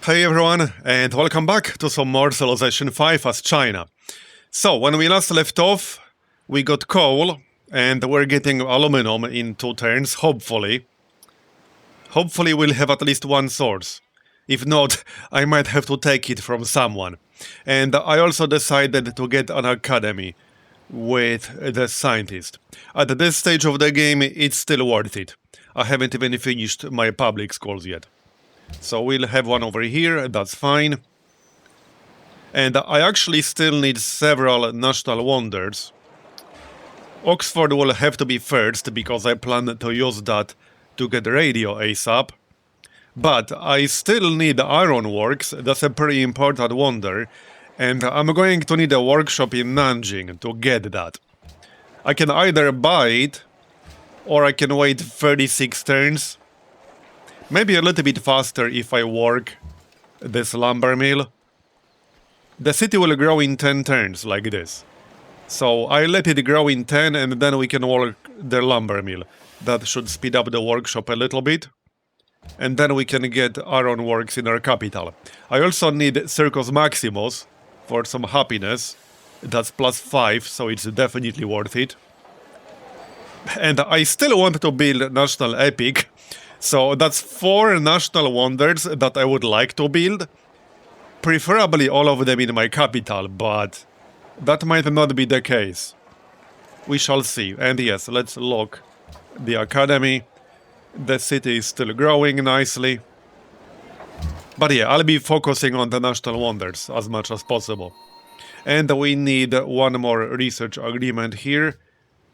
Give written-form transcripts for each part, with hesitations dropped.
Hey everyone, and welcome back to some more Civilization 5 as China. So, when we last left off, we got coal, and we're getting aluminum in 2 turns, hopefully. Hopefully we'll have at least one source. If not, I might have to take it from someone. And I also decided to get an academy with the scientist. At this stage of the game, it's still worth it. I haven't even finished my public schools yet. So we'll have one over here, that's fine. And I actually still need several national wonders. Oxford will have to be first, because I plan to use that to get radio ASAP. But I still need ironworks, that's a pretty important wonder. And I'm going to need a workshop in Nanjing to get that. I can either buy it, or I can wait 36 turns. Maybe a little bit faster if I work this lumber mill. The city will grow in 10 turns, like this. So I let it grow in 10 and then we can work the lumber mill. That should speed up the workshop a little bit. And then we can get ironworks in our capital. I also need Circus Maximus for some happiness. That's +5, so it's definitely worth it. And I still want to build National Epic. So that's 4 national wonders that I would like to build. Preferably all of them in my capital, but that might not be the case. We shall see. And yes, let's lock the academy. The city is still growing nicely. But yeah, I'll be focusing on the national wonders as much as possible. And we need one more research agreement here.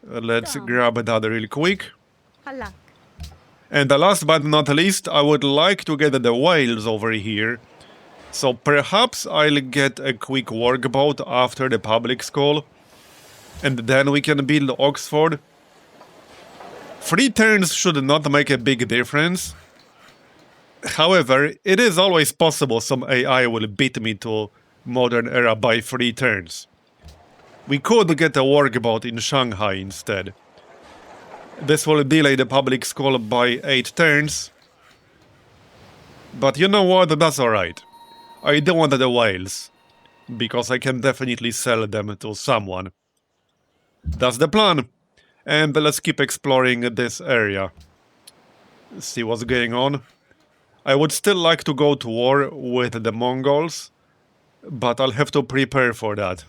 Let's grab that real quick. And last but not least, I would like to get the whales over here. So perhaps I'll get a quick workboat after the public school. And then we can build Oxford. 3 turns should not make a big difference. However, it is always possible some AI will beat me to modern era by 3 turns. We could get a workboat in Shanghai instead. This will delay the public school by 8 turns. But you know what, that's alright. I do want the whales, because I can definitely sell them to someone. That's the plan. And let's keep exploring this area. See what's going on. I would still like to go to war with the Mongols, but I'll have to prepare for that.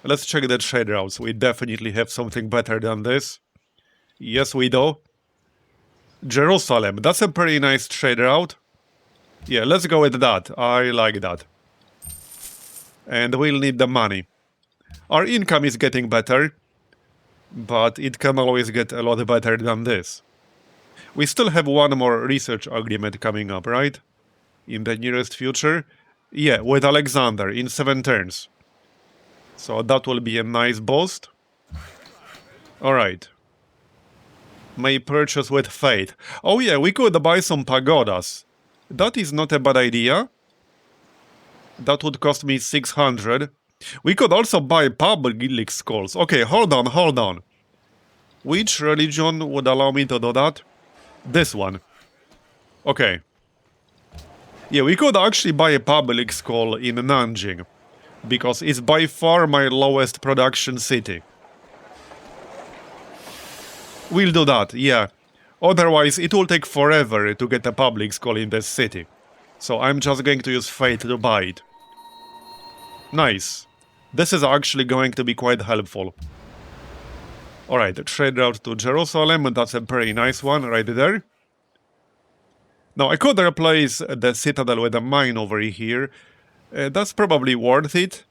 Let's check the trade routes. We definitely have something better than this. Yes, we do. Jerusalem. That's a pretty nice trade route. Yeah, let's go with that. I like that. And we'll need the money. Our income is getting better, but it can always get a lot better than this. We still have one more research agreement coming up, right? In the nearest future. Yeah, with Alexander in 7 turns. So that will be a nice boost. Alright. May purchase with faith. Oh yeah, we could buy some pagodas. That is not a bad idea. That would cost me 600. We could also buy public schools. Okay, hold on. Which religion would allow me to do that? This one. Okay. Yeah, we could actually buy a public school in Nanjing, because it's by far my lowest production city. We'll do that, yeah. Otherwise, it will take forever to get a public school in this city. So I'm just going to use fate to buy it. Nice. This is actually going to be quite helpful. Alright, trade route to Jerusalem, and that's a very nice one right there. Now, I could replace the citadel with a mine over here. That's probably worth it.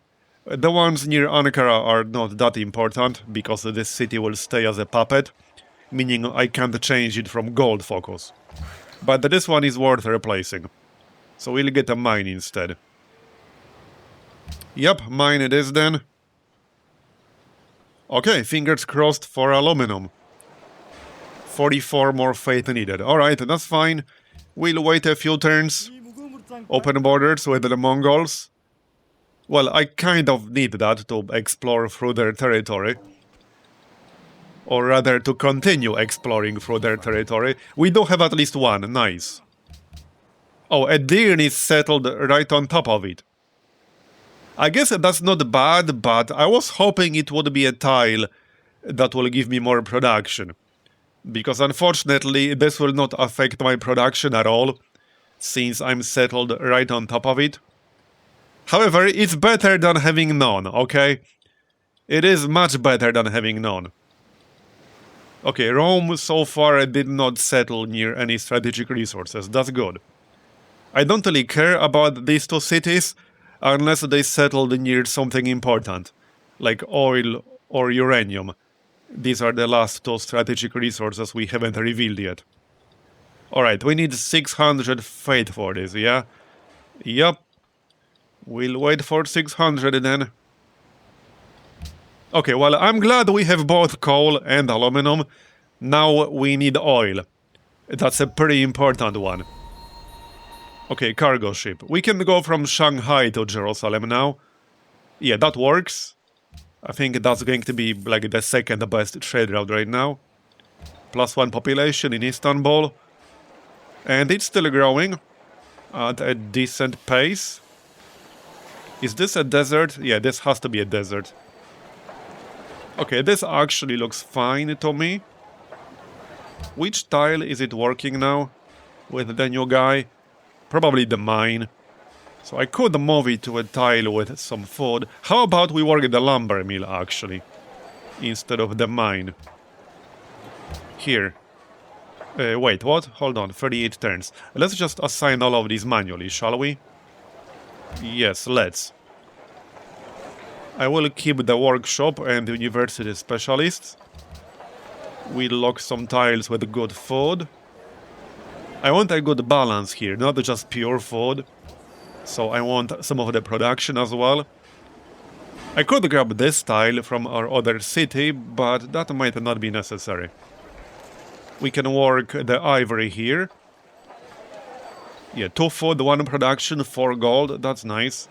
The ones near Ankara are not that important, because this city will stay as a puppet, meaning I can't change it from gold focus. But this one is worth replacing. So we'll get a mine instead. Yep, mine it is then. Okay, fingers crossed for aluminum. 44 more faith needed. Alright, that's fine. We'll wait a few turns. Open borders with the Mongols. Well, I kind of need that to explore through their territory. Or rather, to continue exploring through their territory. We do have at least one, nice. Oh, a deer is settled right on top of it. I guess that's not bad, but I was hoping it would be a tile that will give me more production. Because unfortunately, this will not affect my production at all, since I'm settled right on top of it. However, it's better than having none, okay? It is much better than having none. Okay, Rome so far did not settle near any strategic resources, that's good. I don't really care about these two cities unless they settled near something important, like oil or uranium. These are the last two strategic resources we haven't revealed yet. Alright, we need 600 fate for this, yeah? Yup. We'll wait for 600 then. Okay, well, I'm glad we have both coal and aluminum. Now we need oil. That's a pretty important one. Okay, cargo ship. We can go from Shanghai to Jerusalem now. Yeah, that works. I think that's going to be like the second best trade route right now. +1 population in Istanbul. And it's still growing at a decent pace. Is this a desert? Yeah, this has to be a desert. Okay, this actually looks fine to me. Which tile is it working now with the new guy? Probably the mine. So I could move it to a tile with some food. How about we work the lumber mill, actually, instead of the mine? Here. Wait, what? Hold on, 38 turns. Let's just assign all of these manually, shall we? Yes, let's. I will keep the workshop and university specialists. We'll lock some tiles with good food. I want a good balance here, not just pure food. So I want some of the production as well. I could grab this tile from our other city, but that might not be necessary. We can work the ivory here. Yeah, 2 food, 1 production, 4 gold, that's nice.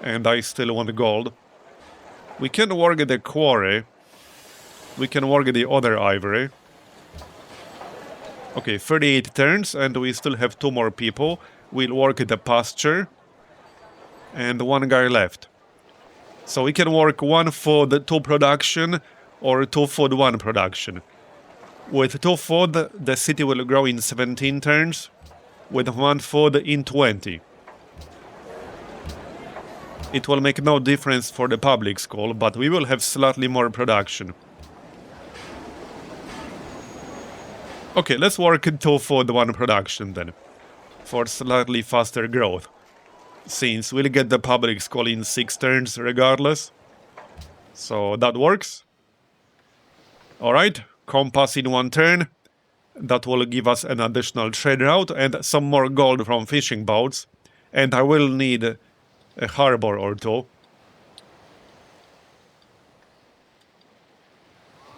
And I still want gold. We can work the quarry. We can work the other ivory. Okay, 38 turns, and we still have 2 more people. We'll work the pasture. And 1 guy left. So we can work 1 food, 2 production, or 2 food, 1 production. With 2 food, the city will grow in 17 turns. With 1 food, in 20. It will make no difference for the public school, but we will have slightly more production. Okay, let's work 2 food, 1 production then. For slightly faster growth. Since we'll get the public school in 6 turns regardless. So that works. Alright, compass in 1 turn. That will give us an additional trade route and some more gold from fishing boats. And I will need a harbor or 2.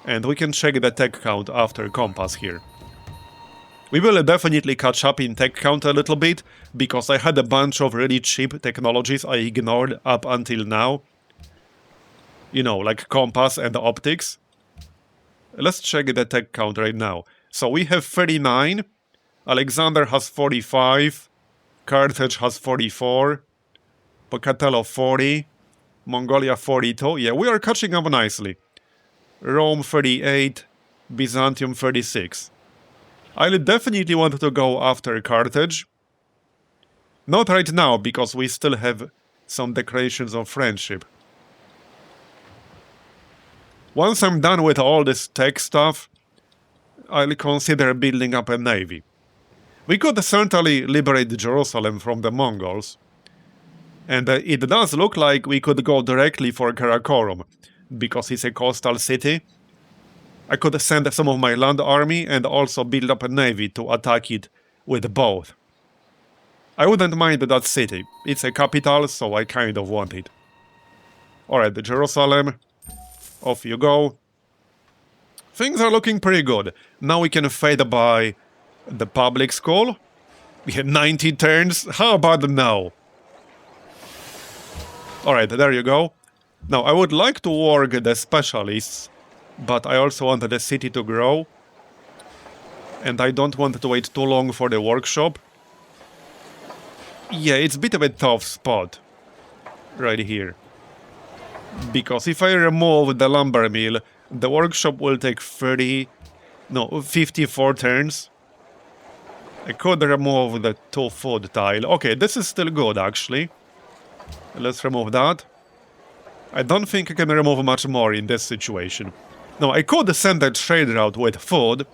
And we can check the tech count after compass here. We will definitely catch up in tech count a little bit, because I had a bunch of really cheap technologies I ignored up until now. You know, like compass and optics. Let's check the tech count right now. So we have 39, Alexander has 45, Carthage has 44, Pocatello 40, Mongolia 42. Yeah, we are catching up nicely. Rome 38, Byzantium 36. I'll definitely want to go after Carthage. Not right now, because we still have some declarations of friendship. Once I'm done with all this tech stuff, I'll consider building up a navy. We could certainly liberate Jerusalem from the Mongols. And it does look like we could go directly for Karakorum, because it's a coastal city. I could send some of my land army and also build up a navy to attack it with both. I wouldn't mind that city. It's a capital, so I kind of want it. Alright, Jerusalem. Off you go. Things are looking pretty good. Now we can fade by the public school. We had 90 turns. How about now? Alright, there you go. Now, I would like to work the specialists, but I also want the city to grow. And I don't want to wait too long for the workshop. Yeah, it's a bit of a tough spot. Right here. Because if I remove the lumber mill, the workshop will take 54 turns. I could remove the 2 food tile. Okay, this is still good, actually. Let's remove that. I don't think I can remove much more in this situation. No, I could send a trade route with food,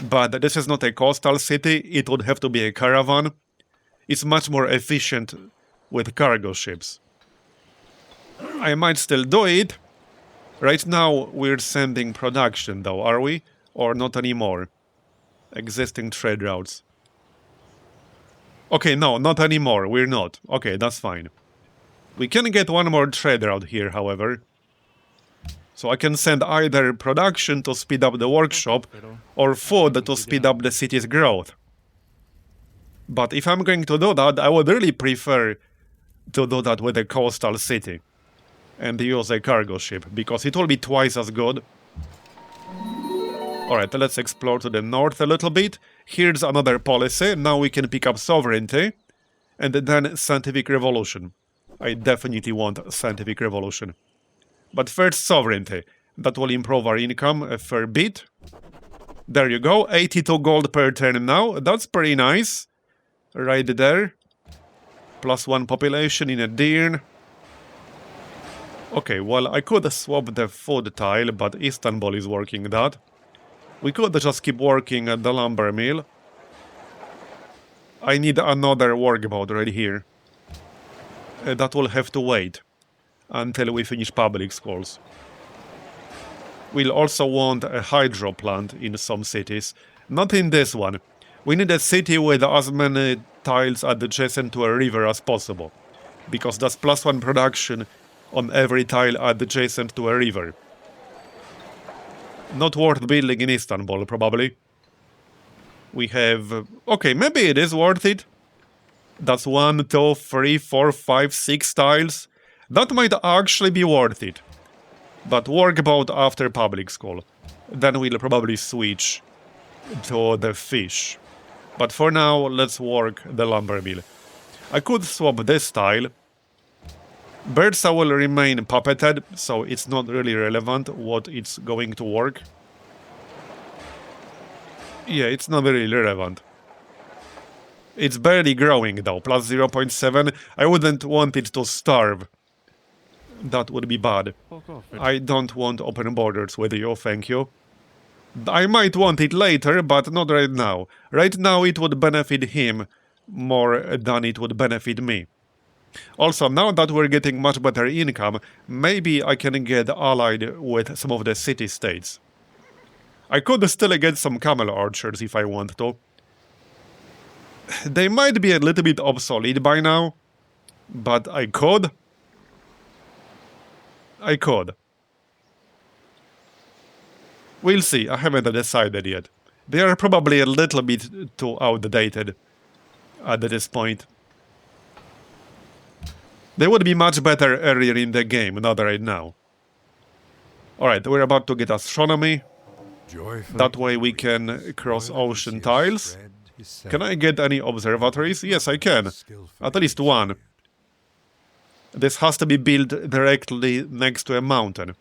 but this is not a coastal city. It would have to be a caravan. It's much more efficient with cargo ships. I might still do it. Right now, we're sending production, though, are we? Or not anymore? Existing trade routes. Okay, no, not anymore. We're not. Okay, that's fine. We can get one more trade route here, however. So I can send either production to speed up the workshop, or food to speed up the city's growth. But if I'm going to do that, I would really prefer to do that with a coastal city. And use a cargo ship, because it will be twice as good. Alright, let's explore to the north a little bit. Here's another policy. Now we can pick up sovereignty. And then scientific revolution. I definitely want scientific revolution. But first sovereignty. That will improve our income a fair bit. There you go. 82 gold per turn now. That's pretty nice. Right there. +1 population in a Deern. Okay, well, I could swap the food tile, but Istanbul is working that. We could just keep working at the lumber mill. I need another workboat right here. That will have to wait until we finish public schools. We'll also want a hydro plant in some cities. Not in this one. We need a city with as many tiles adjacent to a river as possible. Because that's +1 production on every tile adjacent to a river. Not worth building in Istanbul, probably. We have... Okay, maybe it is worth it. That's 1, 2, 3, 4, 5, 6 tiles. That might actually be worth it. But workboat after public school. Then we'll probably switch to the fish. But for now, let's work the lumber mill. I could swap this tile. Birds will remain puppeted, so it's not really relevant what it's going to work. Yeah, it's not really relevant. It's barely growing though, +0.7. I wouldn't want it to starve. That would be bad. I don't want open borders with you, thank you. I might want it later, but not right now. Right now it would benefit him more than it would benefit me. Also, now that we're getting much better income, maybe I can get allied with some of the city-states. I could still get some camel orchards if I want to. They might be a little bit obsolete by now, but I could. I could. We'll see, I haven't decided yet. They are probably a little bit too outdated at this point. They would be much better earlier in the game, not right now. Alright, we're about to get astronomy. That way we can cross ocean tiles. Can I get any observatories? Yes, I can. At least one. This has to be built directly next to a mountain.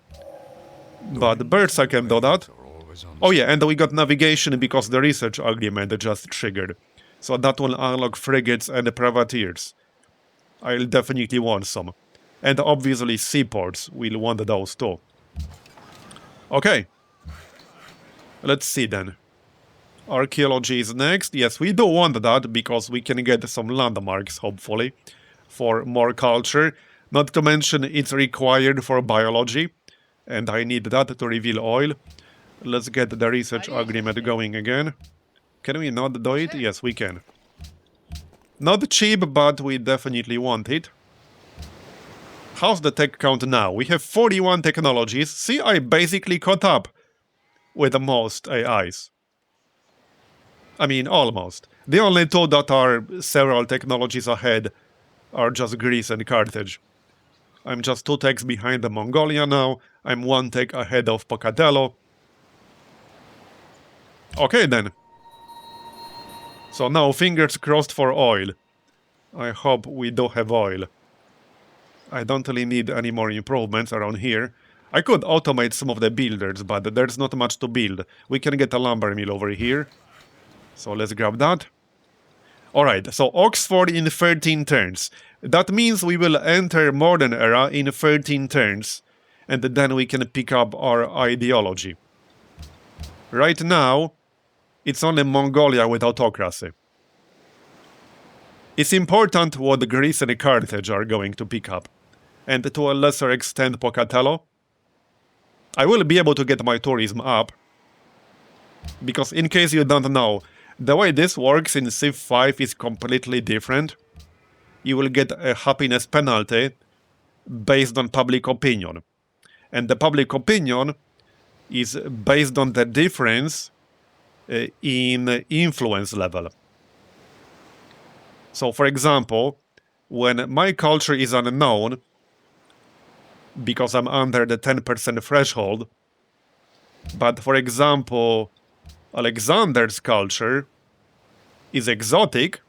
But birds I can do that. Oh yeah, and we got navigation because the research agreement just triggered. So that will unlock frigates and privateers. I'll definitely want some. And obviously seaports, we'll want those too. Okay. Let's see then. Archaeology is next. Yes, we do want that because we can get some landmarks, hopefully, for more culture. Not to mention it's required for biology. And I need that to reveal oil. Let's get the research agreement going again. Can we not do it? Yes, we can. Not cheap, but we definitely want it. How's the tech count now? We have 41 technologies. See, I basically caught up with most AIs. I mean, almost. The only two that are several technologies ahead are just Greece and Carthage. I'm just 2 techs behind the Mongolia now. I'm 1 tech ahead of Pocatello. Okay then. So now fingers crossed for oil. I hope we do have oil. I don't really need any more improvements around here. I could automate some of the builders, but there's not much to build. We can get a lumber mill over here. So let's grab that. Alright, so Oxford in 13 turns. That means we will enter Modern Era in 13 turns. And then we can pick up our ideology. Right now, it's only Mongolia with autocracy. It's important what Greece and Carthage are going to pick up. And to a lesser extent Pocatello. I will be able to get my tourism up. Because in case you don't know, the way this works in Civ 5 is completely different. You will get a happiness penalty based on public opinion. And the public opinion is based on the difference in influence level. So, for example, when my culture is unknown, because I'm under the 10% threshold, but for example, Alexander's culture is exotic,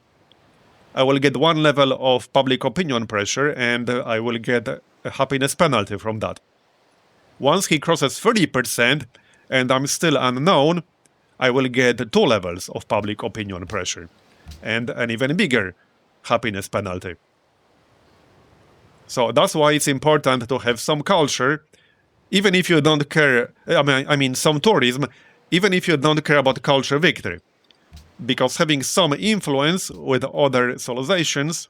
I will get 1 level of public opinion pressure and I will get a happiness penalty from that. Once he crosses 30% and I'm still unknown, I will get 2 levels of public opinion pressure and an even bigger happiness penalty. So that's why it's important to have some culture, even if you don't care, I mean some tourism, even if you don't care about culture victory. Because having some influence with other civilizations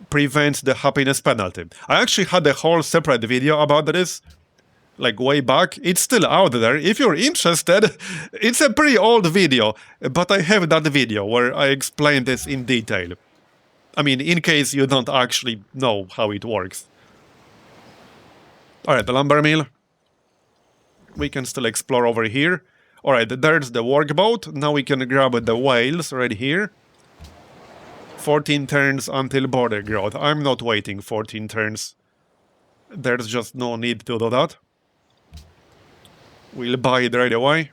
prevents the happiness penalty. I actually had a whole separate video about this, like way back. It's still out there. If you're interested, it's a pretty old video, but I have that video where I explain this in detail. I mean, in case you don't actually know how it works. Alright, the lumber mill. We can still explore over here. Alright, there's the workboat. Now we can grab the whales right here. 14 turns until border growth. I'm not waiting 14 turns. There's just no need to do that. We'll buy it right away.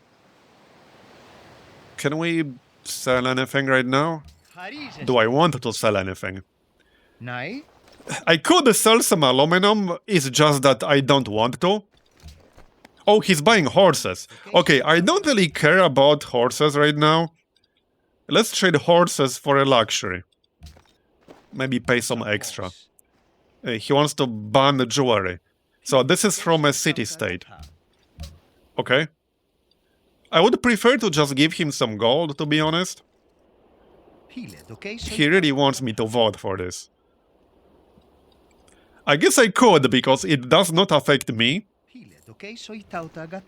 Can we sell anything right now? Do I want to sell anything? I could sell some aluminum, it's just that I don't want to. Oh, he's buying horses. Okay, I don't really care about horses right now. Let's trade horses for a luxury. Maybe pay some extra. He wants to ban the jewelry. So this is from a city-state. Okay. I would prefer to just give him some gold, to be honest. He really wants me to vote for this. I guess I could, because it does not affect me.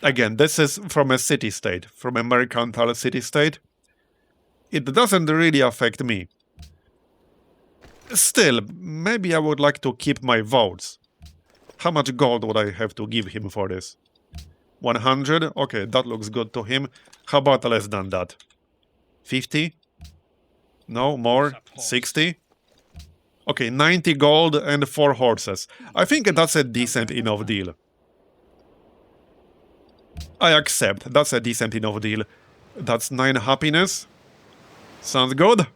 Again, this is from a city-state, from a mercantile city-state. It doesn't really affect me. Still, maybe I would like to keep my votes. How much gold would I have to give him for this? 100? Okay, that looks good to him. How about less than that? 50? No, more? 60? Okay, 90 gold and 4 horses. I think that's a decent enough deal. I accept. That's a decent enough deal. That's 9 happiness. Sounds good.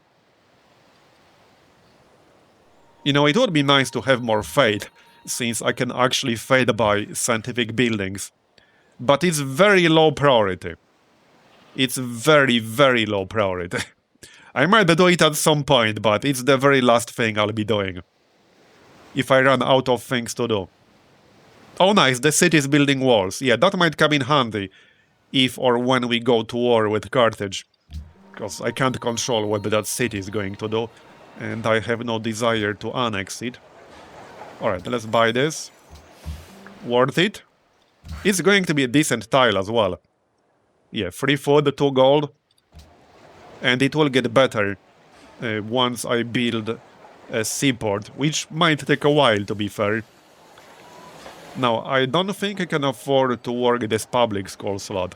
You know, it would be nice to have more faith, since I can actually fade by scientific buildings. But it's very low priority. It's very, very low priority. I might do it at some point, but it's the very last thing I'll be doing. If I run out of things to do. Oh nice, the city's building walls. Yeah, that might come in handy if or when we go to war with Carthage. Because I can't control what that city is going to do, and I have no desire to annex it. Alright, let's buy this. Worth it. It's going to be a decent tile as well. Yeah, 3 food, 2 gold. And it will get better once I build a seaport, which might take a while, to be fair. Now, I don't think I can afford to work this public school slot.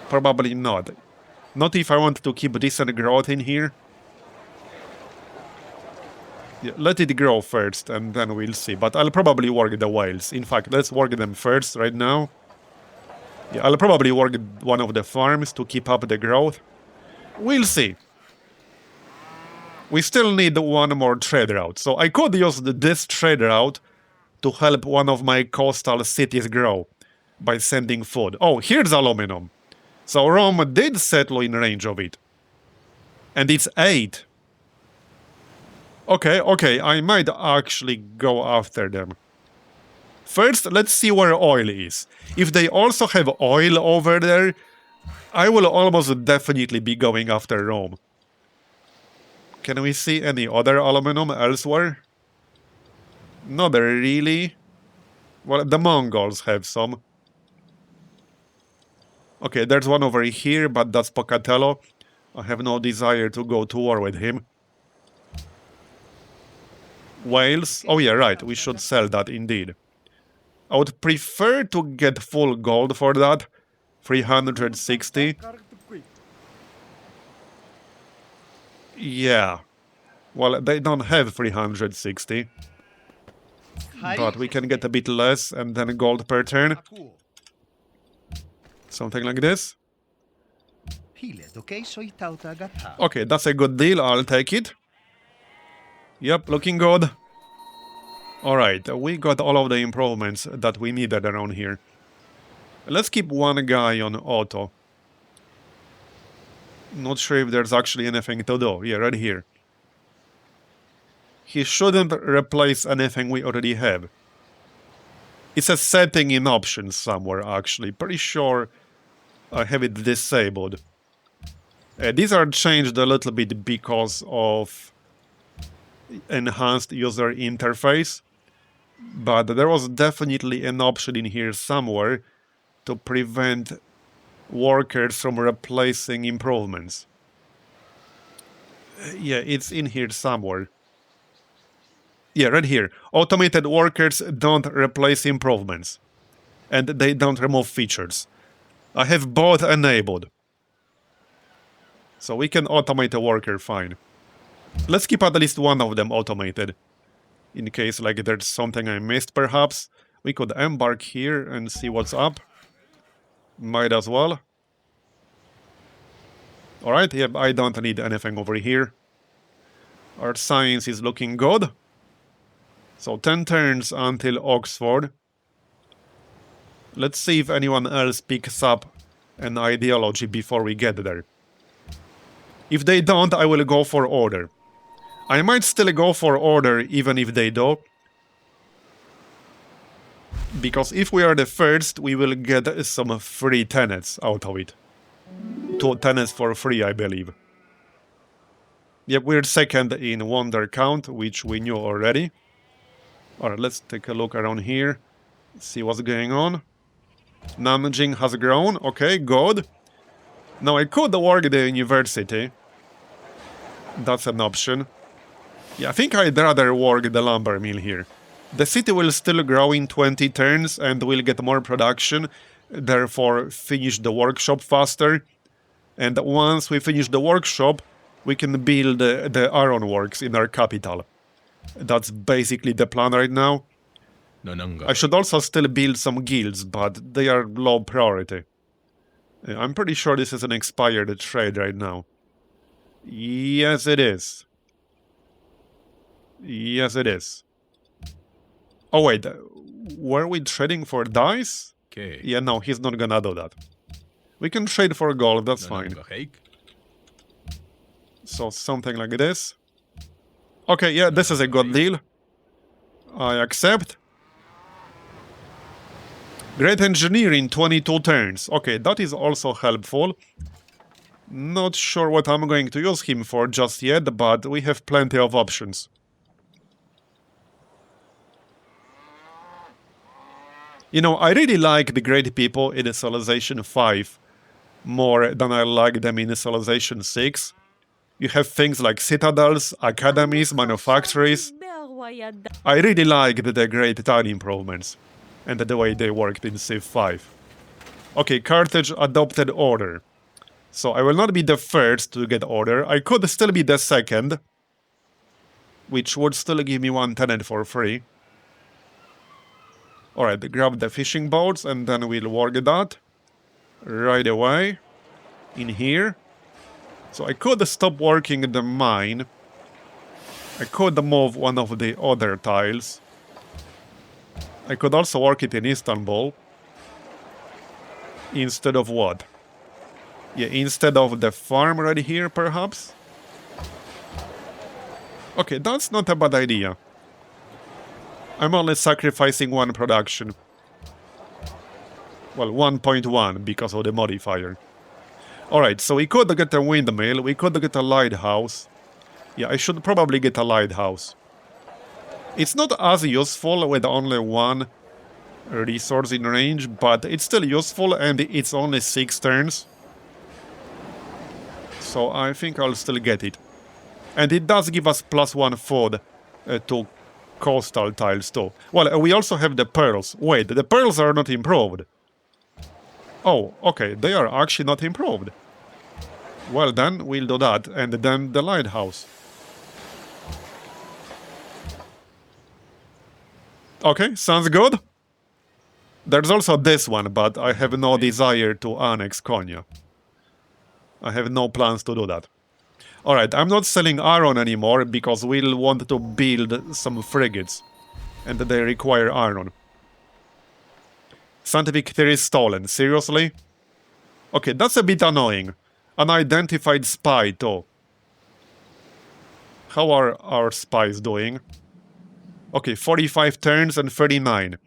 Probably not. Not if I want to keep decent growth in here. Yeah, let it grow first, and then we'll see. But I'll probably work the whales. In fact, let's work them first right now. Yeah, I'll probably work one of the farms to keep up the growth. We'll see. We still need one more trade route, so I could use this trade route to help one of my coastal cities grow by sending food. Oh, here's aluminum. So Rome did settle in range of it. And it's 8. Okay, I might actually go after them. First, let's see where oil is. If they also have oil over there, I will almost definitely be going after Rome. Can we see any other aluminum elsewhere? Not really. Well, the Mongols have some. Okay, there's one over here, but that's Pocatello. I have no desire to go to war with him. Wales? Oh yeah, right, we should sell that indeed. I would prefer to get full gold for that. 360. Yeah. Well, they don't have 360. But we can get a bit less and then gold per turn. Something like this. Okay, that's a good deal. I'll take it. Yep, looking good. Alright, we got all of the improvements that we needed around here. Let's keep one guy on auto. Not sure if there's actually anything to do. Yeah, right here. He shouldn't replace anything we already have. It's a setting in options somewhere, actually. Pretty sure I have it disabled. These are changed a little bit because of enhanced user interface. But there was definitely an option in here somewhere to prevent workers from replacing improvements. Yeah, it's in here somewhere. Yeah, right here. Automated workers don't replace improvements. And they don't remove features. I have both enabled. So we can automate a worker fine. Let's keep at least one of them automated. In case like there's something I missed perhaps. We could embark here and see what's up. Might as well. Alright, yep, I don't need anything over here. Our science is looking good. So 10 turns until Oxford. Let's see if anyone else picks up an ideology before we get there. If they don't, I will go for order. I might still go for order even if they do. Because if we are the first, we will get some free tenets out of it. 2 tenets for free, I believe. Yep, we're second in wonder count, which we knew already. Alright, let's take a look around here. See what's going on. Nanjing has grown. Okay, good. Now I could work the university. That's an option. Yeah, I think I'd rather work the lumber mill here. The city will still grow in 20 turns and will get more production, therefore finish the workshop faster. And once we finish the workshop, we can build the ironworks in our capital. That's basically the plan right now. I should also still build some guilds, but they are low priority. I'm pretty sure this is an expired trade right now. Yes, it is. Yes, it is. Oh, wait. Were we trading for dice? Okay. Yeah, no, he's not gonna do that. We can trade for gold, that's fine. So, something like this. Okay, yeah, this is a good deal. I accept. Great engineering, 22 turns. Okay, that is also helpful. Not sure what I'm going to use him for just yet, but we have plenty of options. You know, I really like the great people in Civilization 5 more than I like them in Civilization 6. You have things like citadels, academies, manufactories. I really liked the great town improvements and the way they worked in Civ 5. Okay, Carthage adopted order. So I will not be the first to get order. I could still be the second, which would still give me 1 tenant for free. Alright, grab the fishing boats and then we'll work that right away in here. So I could stop working the mine I could move one of the other tiles. I could also work it in Istanbul. Instead of what? Yeah, instead of the farm right here, perhaps? Okay, that's not a bad idea. I'm only sacrificing one production. Well, 1.1 because of the modifier. Alright, so we could get a windmill, we could get a lighthouse. Yeah, I should probably get a lighthouse. It's not as useful with only one resource in range, but it's still useful and it's only 6 turns. So I think I'll still get it. And it does give us +1 food to coastal tiles too. Well, we also have the pearls. Wait, the pearls are not improved. Oh, okay, they are actually not improved. Well then, we'll do that, and then the lighthouse. Okay, sounds good. There's also this one, but I have no desire to annex Konya. I have no plans to do that. Alright, I'm not selling iron anymore because we'll want to build some frigates. And they require iron. Scientific theory stolen, seriously? Okay, that's a bit annoying. Unidentified spy too. How are our spies doing? Okay, 45 turns and 39.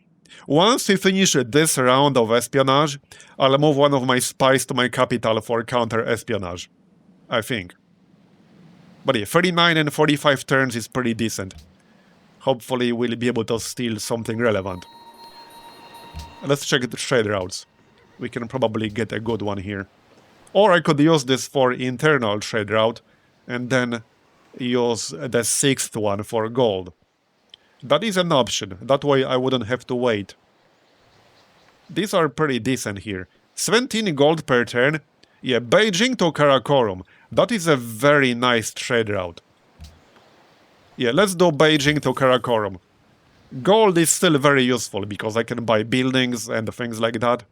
Once we finish this round of espionage, I'll move one of my spies to my capital for counter-espionage. I think. But yeah, 39 and 45 turns is pretty decent. Hopefully we'll be able to steal something relevant. Let's check the trade routes. We can probably get a good one here. Or I could use this for internal trade route, and then use the 6th one for gold. That is an option, that way I wouldn't have to wait. These are pretty decent here. 17 gold per turn. Yeah, Beijing to Karakorum. That is a very nice trade route. Yeah, let's do Beijing to Karakorum. Gold is still very useful because I can buy buildings and things like that.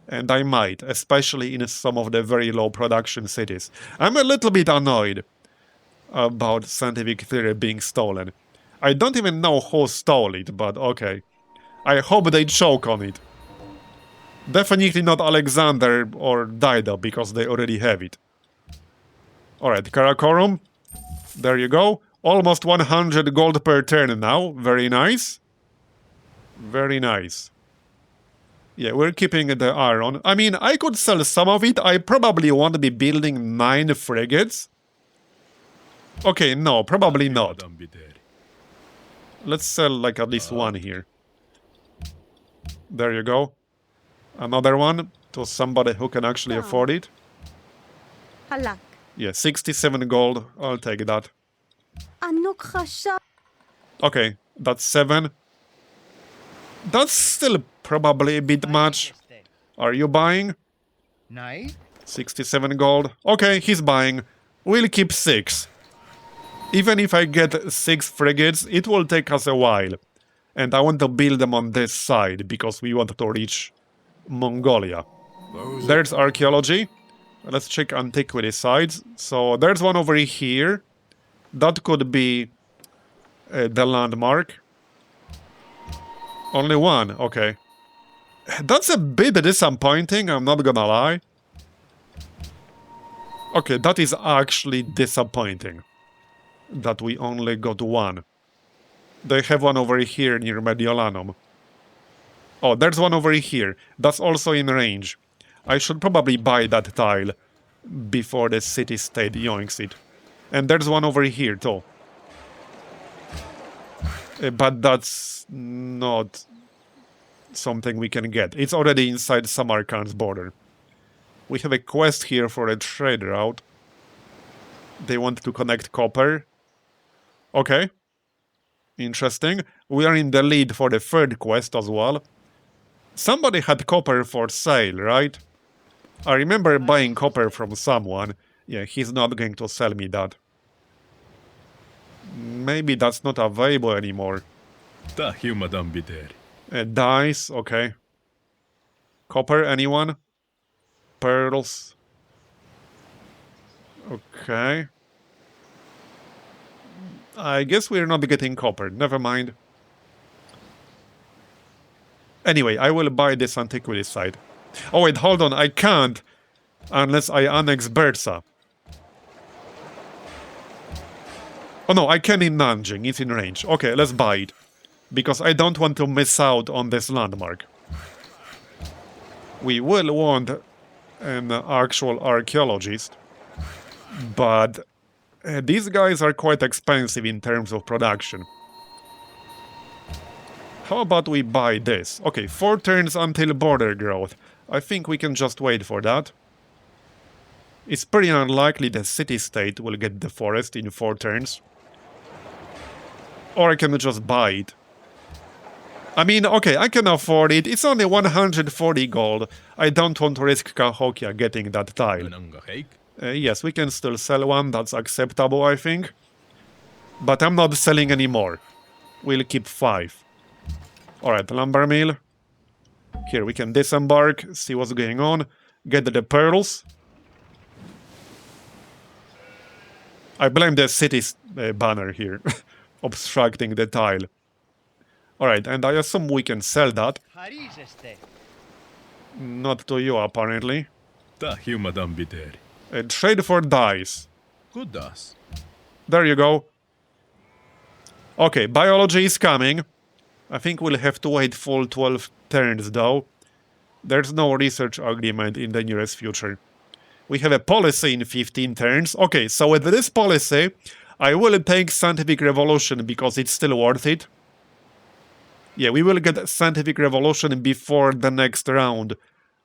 And I might, especially in some of the very low production cities. I'm a little bit annoyed about scientific theory being stolen. I don't even know who stole it, but okay. I hope they choke on it. Definitely not Alexander or Dido, because they already have it. Alright, Karakorum. There you go. Almost 100 gold per turn now. Very nice. Very nice. Yeah, we're keeping the iron. I mean, I could sell some of it. I probably won't be building 9 frigates. Okay, no, probably not. Let's sell like at least one here. There you go. Another one to somebody who can actually afford it. Halak. Yeah, 67 gold. I'll take that. Okay, that's 7. That's still probably a bit much. Are you buying? 67 gold. Okay, he's buying. We'll keep 6. Even if I get 6 frigates, it will take us a while. And I want to build them on this side, because we want to reach Mongolia. There's archaeology. Let's check antiquity sites. So there's one over here. That could be the landmark. Only one, okay. That's a bit disappointing, I'm not gonna lie. Okay, that is actually disappointing. That we only got one. They have one over here near Mediolanum. Oh, there's one over here. That's also in range. I should probably buy that tile before the city-state yoinks it. And there's one over here too. But that's not something we can get. It's already inside Samarkand's border. We have a quest here for a trade route. They want to connect copper. Okay. Interesting. We are in the lead for the 3rd quest as well. Somebody had copper for sale, right? I remember buying copper from someone. Yeah, he's not going to sell me that. Maybe that's not available anymore. Dice, okay. Copper, anyone? Pearls. Okay. I guess we're not getting copper. Never mind. Anyway, I will buy this antiquity site. Oh wait, hold on. I can't unless I annex Bursa. Oh no, I can in Nanjing. It's in range. Okay, let's buy it. Because I don't want to miss out on this landmark. We will want an actual archaeologist. But these guys are quite expensive in terms of production. How about we buy this? Okay, 4 turns until border growth. I think we can just wait for that. It's pretty unlikely the city-state will get the forest in 4 turns. Or I can just buy it. I mean, okay, I can afford it. It's only 140 gold. I don't want to risk Cahokia getting that tile. Yes, we can still sell one. That's acceptable, I think. But I'm not selling any more. We'll keep 5. Alright, lumber mill. Here, we can disembark, see what's going on. Get the pearls. I blame the city's banner here. Obstructing the tile. Alright, and I assume we can sell that. Not to you, apparently. Trade for dice. There you go. Okay, biology is coming. I think we'll have to wait full 12 turns, though. There's no research agreement in the nearest future. We have a policy in 15 turns. Okay, so with this policy, I will take scientific revolution because it's still worth it. Yeah, we will get scientific revolution before the next round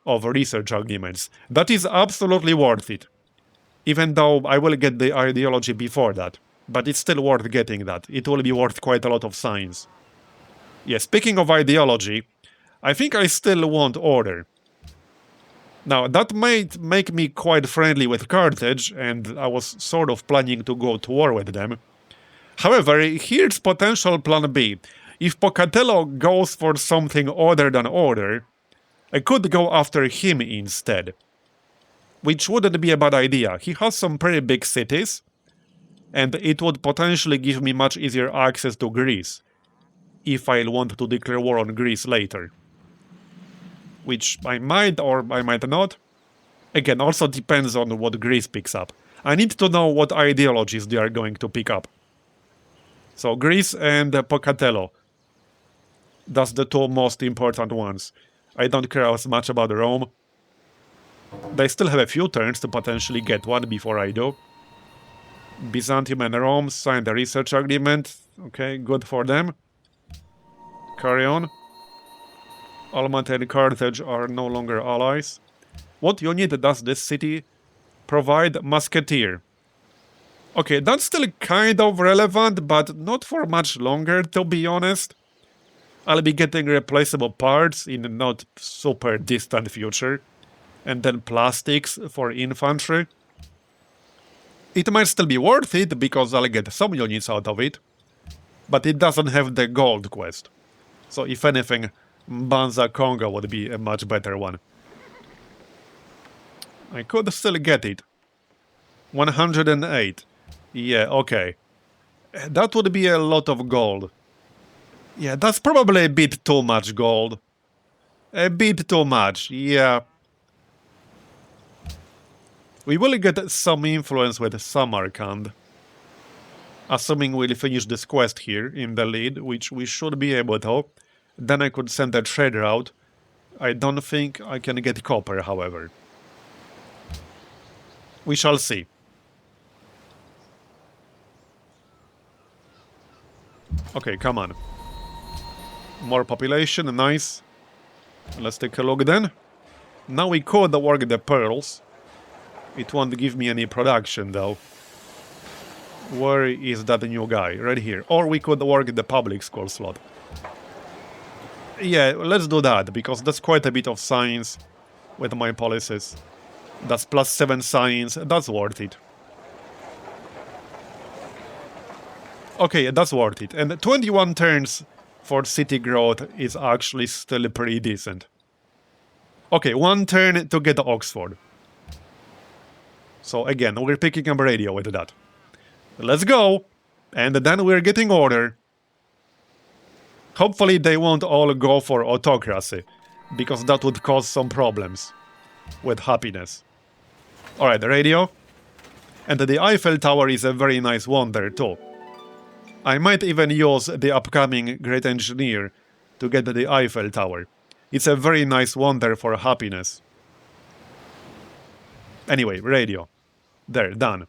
of research agreements. That is absolutely worth it. Even though I will get the ideology before that. But it's still worth getting that. It will be worth quite a lot of science. Yeah, speaking of ideology, I think I still want order. Now, that might make me quite friendly with Carthage, and I was sort of planning to go to war with them. However, here's potential plan B. If Pocatello goes for something other than order, I could go after him instead. Which wouldn't be a bad idea. He has some pretty big cities, and it would potentially give me much easier access to Greece, if I want to declare war on Greece later. Which I might or I might not. Again, also depends on what Greece picks up. I need to know what ideologies they are going to pick up. So Greece and Pocatello. That's the 2 most important ones. I don't care as much about Rome. They still have a few turns to potentially get one before I do. Byzantium and Rome signed a research agreement. Okay, good for them. Carry on. Almaty and Carthage are no longer allies. What unit does this city provide? Musketeer. Okay, that's still kind of relevant, but not for much longer, to be honest. I'll be getting replaceable parts in the not super distant future. And then plastics for infantry. It might still be worth it, because I'll get some units out of it. But it doesn't have the gold quest. So if anything, Banza Congo would be a much better one. I could still get it. 108. Yeah, okay. That would be a lot of gold. Yeah, that's probably a bit too much gold. A bit too much, yeah. We will get some influence with Samarkand. Assuming we'll finish this quest here in the lead, which we should be able to. Then I could send a trader out. I don't think I can get copper, however. We shall see. Okay, come on. More population, nice. Let's take a look then. Now we could work the pearls. It won't give me any production, though. Where is that new guy? Right here. Or we could work the public school slot. Yeah, let's do that, because that's quite a bit of science with my policies. That's +7 science, that's worth it. Okay, that's worth it. And 21 turns for city growth is actually still pretty decent. Okay, 1 turn to get Oxford. So again, we're picking up radio with that. Let's go! And then we're getting order. Hopefully they won't all go for autocracy, because that would cause some problems with happiness. Alright, radio. And the Eiffel Tower is a very nice wonder too. I might even use the upcoming Great Engineer to get the Eiffel Tower. It's a very nice wonder for happiness. Anyway, radio. There, done.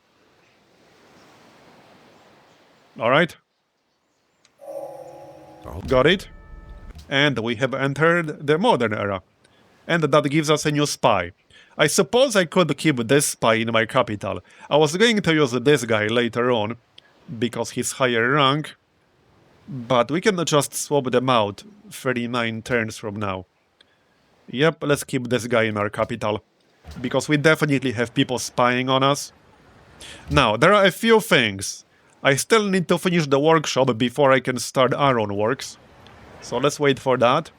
Alright. Got it. And we have entered the modern era. And that gives us a new spy. I suppose I could keep this spy in my capital. I was going to use this guy later on, because he's higher rank, but we can just swap them out 39 turns from now. Yep, let's keep this guy in our capital, because we definitely have people spying on us. Now, there are a few things. I still need to finish the workshop before I can start iron works, so let's wait for that.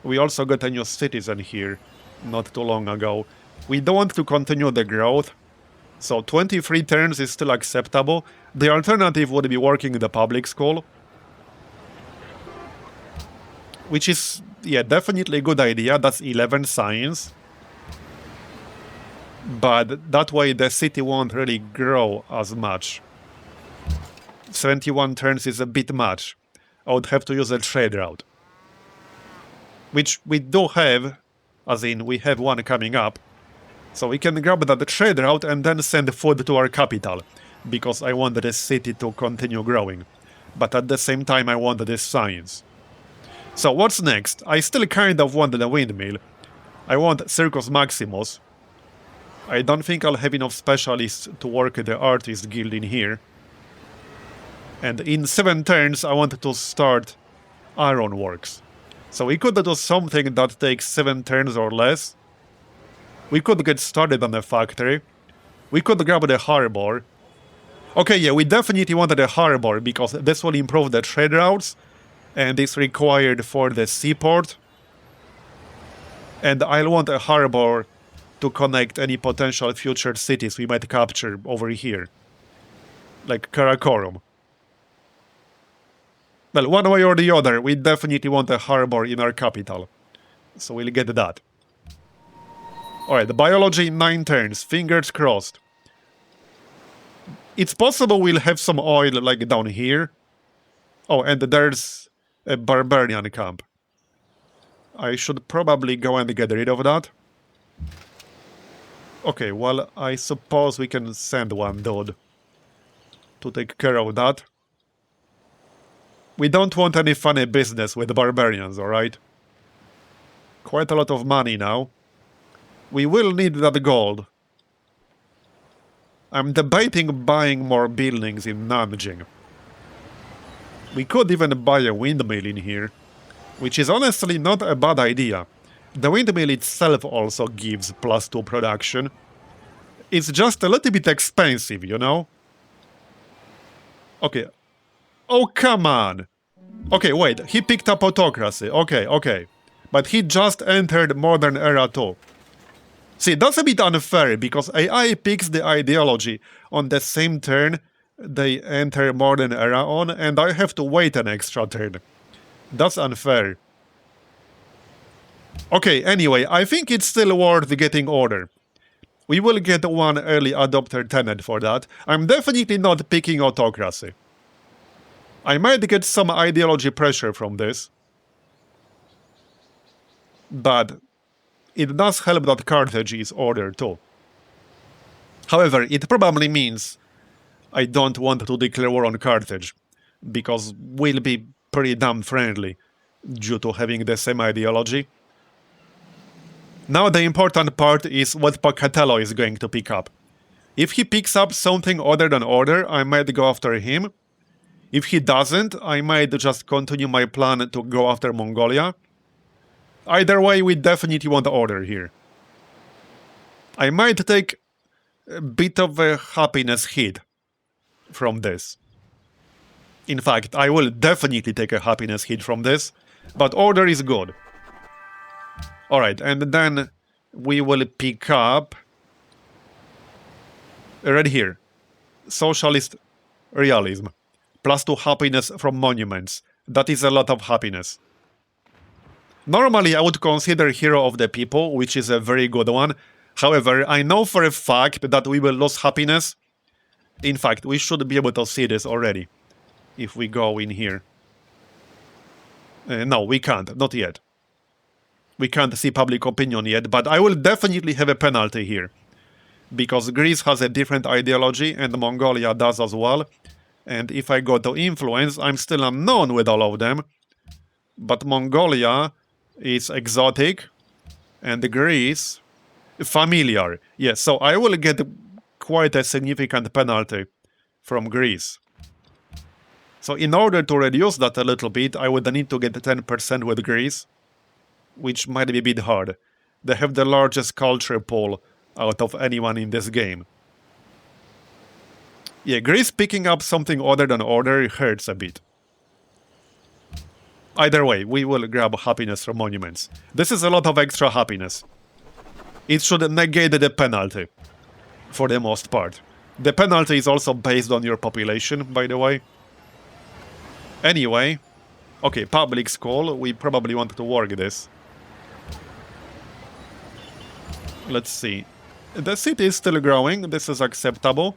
We also got a new citizen here, not too long ago. We don't want to continue the growth, so 23 turns is still acceptable. The alternative would be working in the public school, which is, yeah, definitely a good idea. That's 11 science. But that way the city won't really grow as much. 71 turns is a bit much. I would have to use a trade route, which we do have, as in we have one coming up. So we can grab that trade route and then send food to our capital, because I want this city to continue growing. But at the same time I want this science. So what's next? I still kind of want the windmill. I want Circus Maximus. I don't think I'll have enough specialists to work the artist guild in here. And in 7 turns I want to start ironworks. So we could do something that takes 7 turns or less. We could get started on the factory. We could grab the harbor. Okay, yeah, we definitely wanted a harbor, because this will improve the trade routes, and it's required for the seaport. And I'll want a harbor to connect any potential future cities we might capture over here, like Karakorum. Well, one way or the other, we definitely want a harbor in our capital, so we'll get that. Alright, biology 9 turns, fingers crossed. It's possible we'll have some oil like down here. Oh, and there's a barbarian camp. I should probably go and get rid of that. Okay, well, I suppose we can send one dude to take care of that. We don't want any funny business with barbarians, alright? Quite a lot of money now. We will need that gold. I'm debating buying more buildings in Nanjing. We could even buy a windmill in here, which is honestly not a bad idea. The windmill itself also gives +2 production. It's just a little bit expensive, you know? Okay. Oh, come on! Okay, wait, he picked up autocracy. Okay. But he just entered modern era too. See, that's a bit unfair, because AI picks the ideology on the same turn they enter modern era on, and I have to wait an extra turn. That's unfair. Okay, anyway, I think it's still worth getting order. We will get one early adopter tenant for that. I'm definitely not picking autocracy. I might get some ideology pressure from this, but it does help that Carthage is ordered too. However, it probably means I don't want to declare war on Carthage, because we'll be pretty damn friendly due to having the same ideology. Now the important part is what Pocatello is going to pick up. If he picks up something other than order, I might go after him. If he doesn't, I might just continue my plan to go after Mongolia. Either way, we definitely want order here. I might take a bit of a happiness hit from this. In fact, I will definitely take a happiness hit from this, but order is good. Alright, and then we will pick up right here. Socialist realism. +2 happiness from monuments. That is a lot of happiness. Normally, I would consider Hero of the People, which is a very good one. However, I know for a fact that we will lose happiness. In fact, we should be able to see this already if we go in here. No, we can't. Not yet. We can't see public opinion yet, but I will definitely have a penalty here. Because Greece has a different ideology, and Mongolia does as well. And if I go to influence, I'm still unknown with all of them. But Mongolia is exotic, and Greece familiar. Yes, so I will get quite a significant penalty from Greece. So in order to reduce that a little bit, I would need to get 10% with Greece, which might be a bit hard. They have the largest culture pool out of anyone in this game. Yeah, Greece picking up something other than order hurts a bit. Either way, we will grab happiness from monuments. This is a lot of extra happiness. It should negate the penalty, for the most part. The penalty is also based on your population, by the way. Anyway, okay, public school, we probably want to work this. Let's see. The city is still growing, this is acceptable.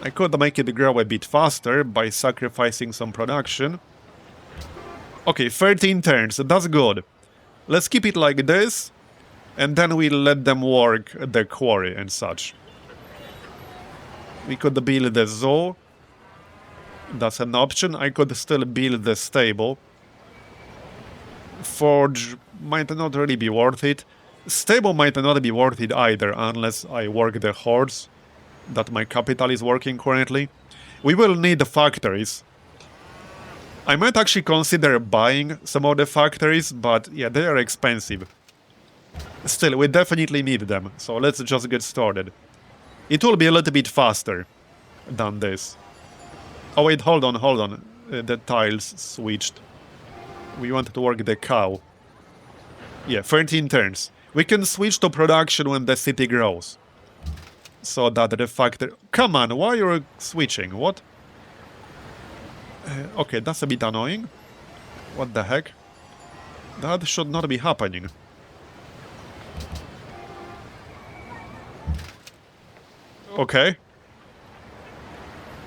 I could make it grow a bit faster by sacrificing some production. Okay, 13 turns, that's good. Let's keep it like this, and then we'll let them work the quarry and such. We could build the zoo. That's an option. I could still build the stable. Forge might not really be worth it. Stable might not be worth it either, unless I work the hordes that my capital is working currently. We will need factories. I might actually consider buying some of the factories, but yeah, they are expensive. Still, we definitely need them, so let's just get started. It will be a little bit faster than this. Oh wait, hold on. The tiles switched. We want to work the cow. Yeah, 13 turns. We can switch to production when the city grows. So that the factory... Come on, why are you switching? What? Okay, that's a bit annoying. What the heck? That should not be happening. Okay.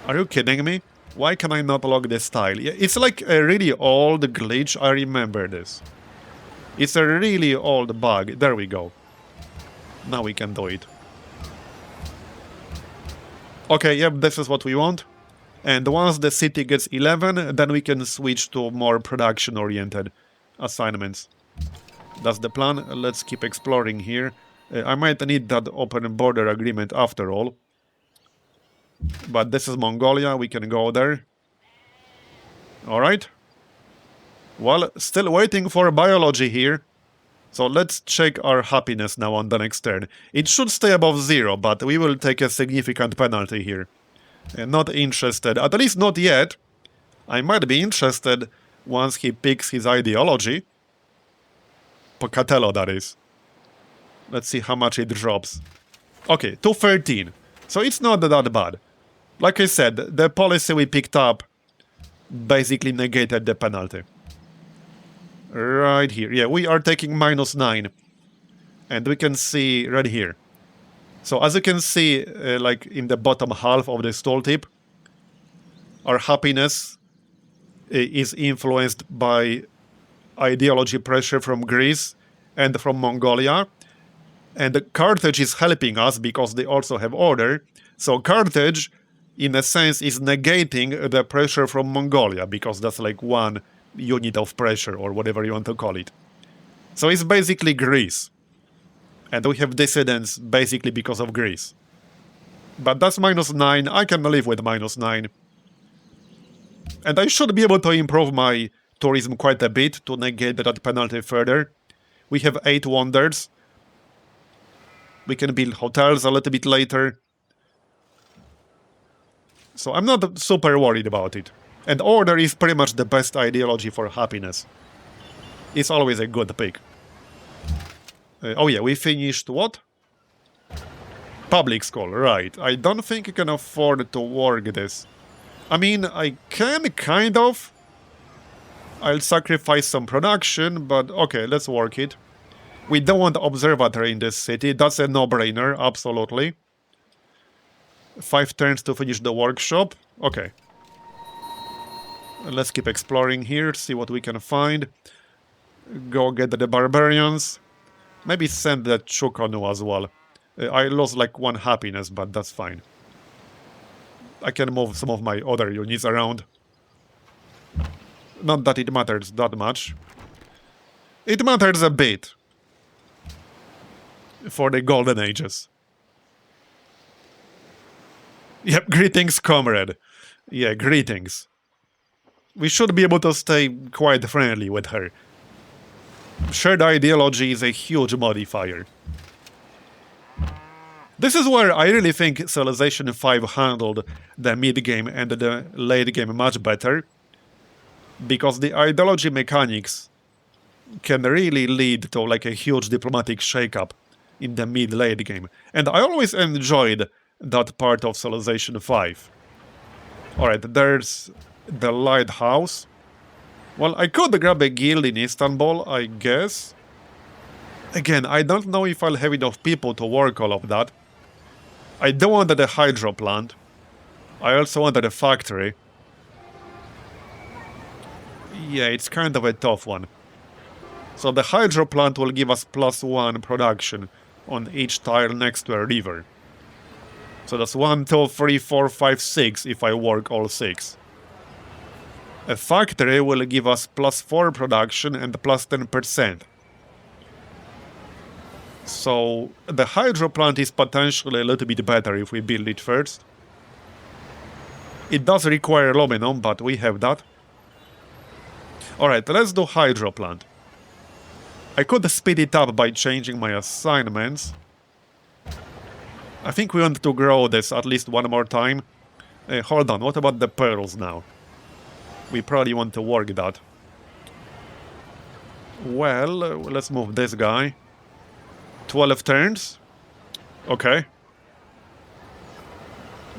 Are you kidding me? Why can I not log this tile? Yeah, it's like a really old glitch, I remember this. It's a really old bug. There we go. Now we can do it. Okay, yep, this is what we want. And once the city gets 11, then we can switch to more production-oriented assignments. That's the plan. Let's keep exploring here. I might need that open border agreement after all. But this is Mongolia, we can go there. Alright. Well, still waiting for biology here. So let's check our happiness now on the next turn. It should stay above 0, but we will take a significant penalty here. Not interested, at least not yet. I might be interested once he picks his ideology. Pocatello, that is. Let's see how much it drops. Okay, 213. So it's not that bad. Like I said, the policy we picked up basically negated the penalty. Right here. Yeah, we are taking -9. And we can see right here. So as you can see, like in the bottom half of this tooltip, our happiness is influenced by ideology pressure from Greece and from Mongolia. And Carthage is helping us because they also have order. So Carthage, in a sense, is negating the pressure from Mongolia because that's like one unit of pressure or whatever you want to call it. So it's basically Greece. And we have dissidents basically because of Greece. But that's -9. I can live with -9. And I should be able to improve my tourism quite a bit to negate that penalty further. We have 8 wonders. We can build hotels a little bit later. So I'm not super worried about it. And order is pretty much the best ideology for happiness. It's always a good pick. Oh yeah, we finished what? Public school, right. I don't think you can afford to work this. I mean, I can, kind of. I'll sacrifice some production, but okay, let's work it. We don't want observatory in this city. That's a no-brainer, absolutely. 5 turns to finish the workshop. Okay. Let's keep exploring here, see what we can find. Go get the barbarians. Maybe send the Chukonu as well. I lost like 1 happiness, but that's fine. I can move some of my other units around. Not that it matters that much. It matters a bit. For the golden ages. Yep, greetings, comrade. Yeah, greetings. We should be able to stay quite friendly with her. Shared ideology is a huge modifier. This is where I really think Civilization 5 handled the mid-game and the late-game much better. Because the ideology mechanics can really lead to like a huge diplomatic shakeup in the mid-late game. And I always enjoyed that part of Civilization 5. Alright, there's the lighthouse. Well, I could grab a guild in Istanbul, I guess. Again, I don't know if I'll have enough people to work all of that. I don't want the hydro plant. I also wanted a factory. Yeah, it's kind of a tough one. So the hydro plant will give us +1 production on each tile next to a river. So that's 1, 2, 3, 4, 5, 6 if I work all 6. A factory will give us +4 production and +10%. So the hydro plant is potentially a little bit better if we build it first. It does require aluminum, but we have that. Alright, let's do hydro plant. I could speed it up by changing my assignments. I think we want to grow this at least 1 more time. Hold on, what about the pearls now? We probably want to work that. Well, let's move this guy. 12 turns. Okay.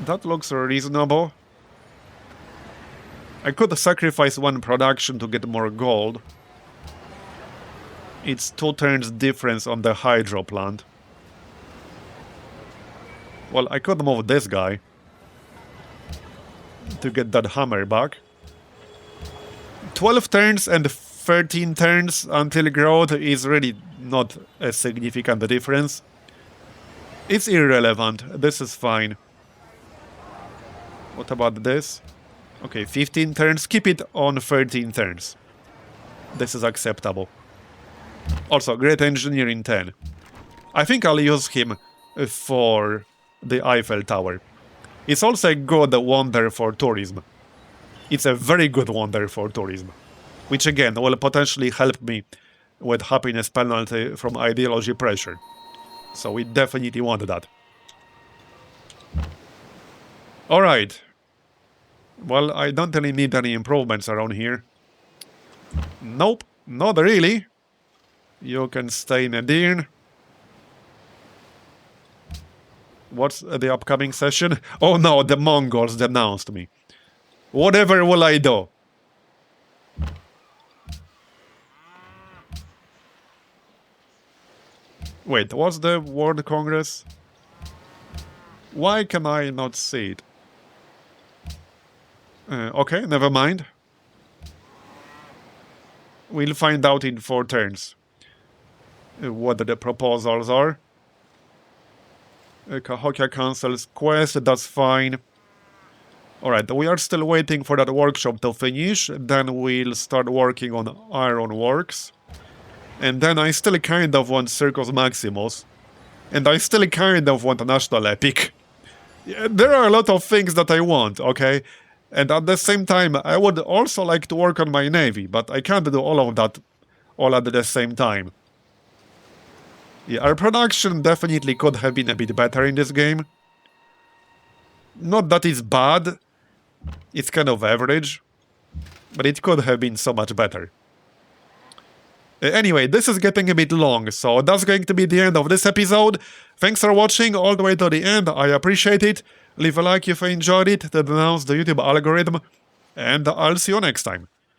That looks reasonable. I could sacrifice 1 production to get more gold. It's 2 turns difference on the hydro plant. Well, I could move this guy to get that hammer back. 12 turns and 13 turns until growth is really not a significant difference. It's irrelevant. This is fine. What about this? Okay, 15 turns. Keep it on 13 turns. This is acceptable. Also, great engineer in 10. I think I'll use him for the Eiffel Tower. It's also a good wonder for tourism. It's a very good wonder for tourism. Which again will potentially help me with happiness penalty from ideology pressure. So we definitely want that. Alright. Well, I don't really need any improvements around here. Nope, not really. You can stay in Edirne. What's the upcoming session? Oh no, the Mongols denounced me. Whatever will I do? Wait, what's the World Congress? Why can I not see it? Okay, never mind. We'll find out in 4 turns. What the proposals are. Cahokia Council's quest, that's fine. Alright, we are still waiting for that workshop to finish. Then we'll start working on ironworks. And then I still kind of want Circus Maximus. And I still kind of want a National Epic. Yeah, there are a lot of things that I want, okay? And at the same time, I would also like to work on my navy, but I can't do all of that all at the same time. Yeah, our production definitely could have been a bit better in this game. Not that it's bad, it's kind of average, but it could have been so much better. Anyway, this is getting a bit long, so that's going to be the end of this episode. Thanks for watching all the way to the end, I appreciate it. Leave a like if you enjoyed it, that announce the YouTube algorithm, and I'll see you next time.